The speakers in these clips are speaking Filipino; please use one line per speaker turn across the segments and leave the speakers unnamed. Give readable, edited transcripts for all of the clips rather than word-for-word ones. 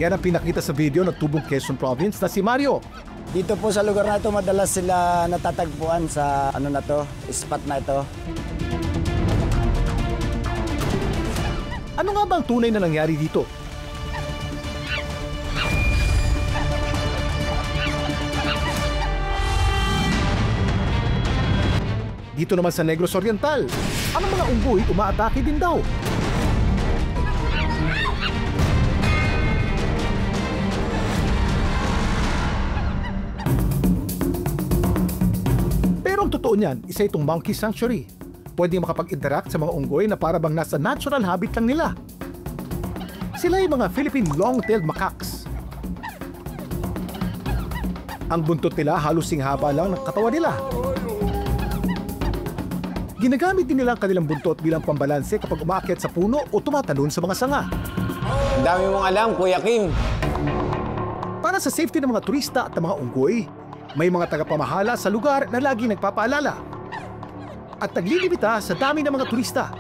Yan ang pinakita sa video ng tubong Quezon Province na si Mario.
Dito po sa lugar na ito, madalas sila natatagpuan sa spot na ito.
Ano nga ba ang tunay na nangyari dito? Dito naman sa Negros Oriental, ang mga unggoy umaatake din daw. Pero ang totoo niyan, isa itong monkey sanctuary. Pwede makapag-interact sa mga unggoy na para bang nasa natural habit lang nila. Sila yung mga Philippine long-tailed macaques. Ang buntot nila halos singhaba lang ng katawan nila. Ginagamit din nila ang kanilang buntot bilang pambalanse kapag umaakyat sa puno o tumatalon sa mga sanga.
Dami mong alam, Kuya Kim.
Para sa safety ng mga turista at ng mga unggoy, may mga tagapamahala sa lugar na laging nagpapaalala at naglilimita sa dami ng mga turista.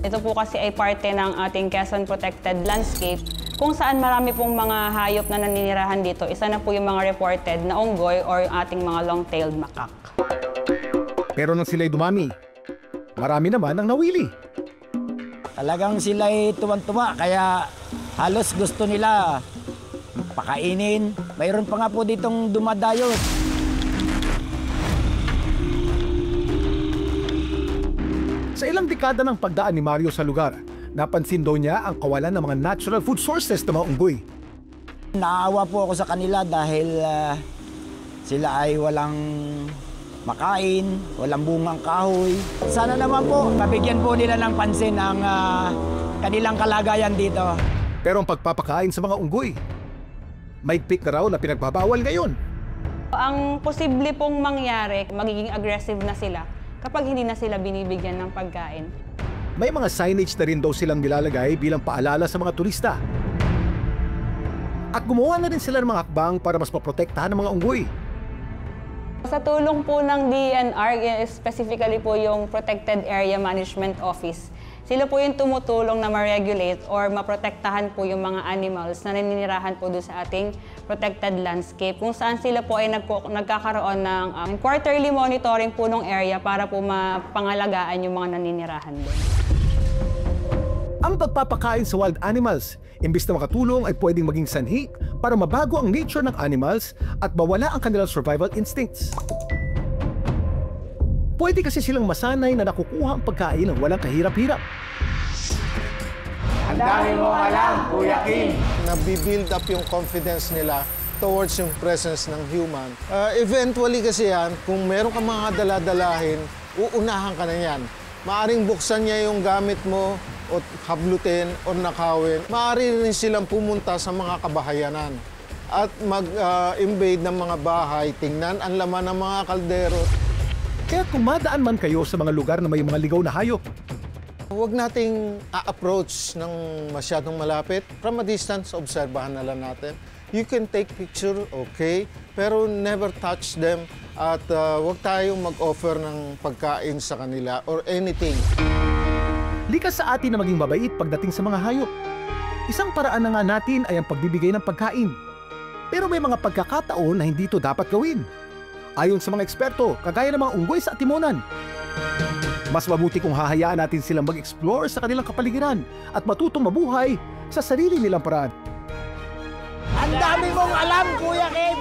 Ito po kasi ay parte ng ating Quezon Protected Landscape kung saan marami pong mga hayop na naninirahan dito. Isa na po yung mga reported na unggoy or ating mga long-tailed macaque.
Pero nang sila'y dumami, marami naman ang nawili.
Talagang sila'y tuwang-tuwa, kaya halos gusto nila pakainin. Mayroon pa nga po ditong dumadayo.
Sa ilang dekada ng pagdaan ni Mario sa lugar, napansin daw niya ang kawalan ng mga natural food sources ng mga unggoy.
Naawa po ako sa kanila dahil sila ay walang makain, walang bungang kahoy. Sana naman po, mabigyan po nila ng pansin ang kanilang kalagayan dito.
Pero ang pagpapakain sa mga unggoy, mahigpit na raw na pinagbabawal ngayon.
Ang posible pong mangyari, magiging aggressive na sila kapag hindi na sila binibigyan ng pagkain.
May mga signage na rin daw silang nilalagay bilang paalala sa mga turista. At gumawa na rin sila ng mga hakbang para mas maprotektahan ng mga unggoy.
Sa tulong po ng DENR, specifically po yung Protected Area Management Office, sila po yung tumutulong na ma-regulate or maprotektahan po yung mga animals na naninirahan po doon sa ating protected landscape, kung saan sila po ay nagkakaroon ng quarterly monitoring po ng area para po mapangalagaan yung mga naninirahan doon.
Ang pagpapakain sa wild animals, imbis na makatulong ay pwedeng maging sanhi para mabago ang nature ng animals at mawala ang kanilang survival instincts. Pwede kasi silang masanay na nakukuha ang pagkain ng walang kahirap-hirap.
Ang dami mong alam, Kuya Kim.
Nabibuild up yung confidence nila towards yung presence ng human. Eventually kasi yan, kung meron ka mga daladalahin, uunahan ka na yan. Maaring buksan niya yung gamit mo o hablutin o nakawin. Maaari rin silang pumunta sa mga kabahayanan at mag-invade ng mga bahay, tingnan ang laman ng mga kaldero.
Kaya kung madaan man kayo sa mga lugar na may mga ligaw na hayop,
huwag nating a-approach ng masyadong malapit. From a distance, obserbahan na lang natin. You can take picture, okay, pero never touch them at huwag tayong mag-offer ng pagkain sa kanila or anything.
likas sa atin na maging mabait pagdating sa mga hayop. Isang paraan na nga natin ay ang pagbibigay ng pagkain. Pero may mga pagkakataon na hindi ito dapat gawin. Ayon sa mga eksperto, kagaya ng mga unggoy sa atimunan. Mas mabuti kung hahayaan natin silang mag-explore sa kanilang kapaligiran at matutong mabuhay sa sarili nilang paraan.
Ang dami mong alam, Kuya Kim!